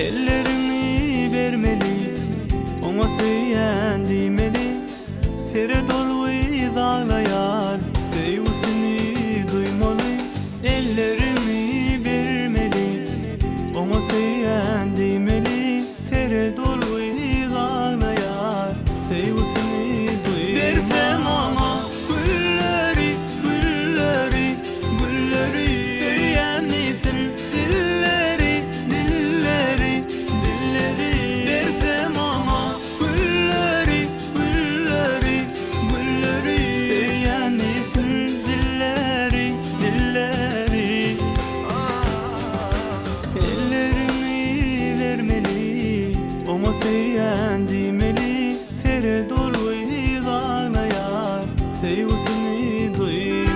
Ellerini vermeli, ona söyleyen demeli. Sere dolu ağlayar, sevgisini duymalı. Ellerini vermeli, ona söyleyen demeli. Sere dolu ağlayar, sevgisini duymalı. Versem ona gülleri, gülleri, gülleri. Söyleyen misin dilleri, dilleri, dilleri. Versem ona gülleri, gülleri, gülleri. Söyleyen misin dilleri, dilleri. Ellerini vermeli, ona söyleyen demeli. Sere dolu ağlayar, sevgisini duymalı.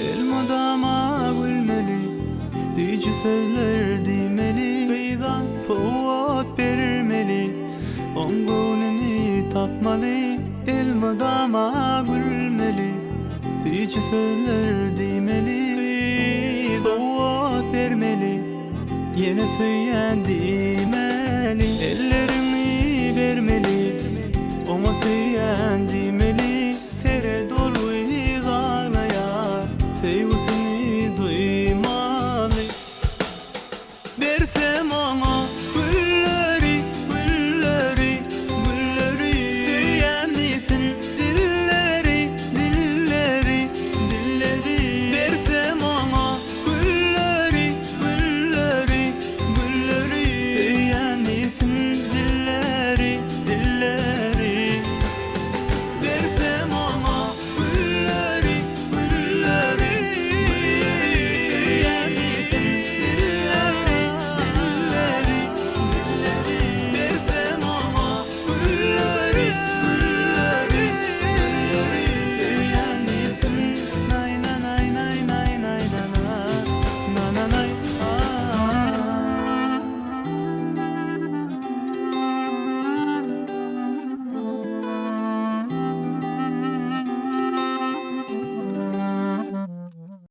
Elmadama gülmeli, sıcı sözler demeli. Kıyıdan soğuk vermeli, ongununu tatmalı. Elmadama gülmeli, sıcı sözler demeli. Soğuk vermeli, yine söyleyen demeli.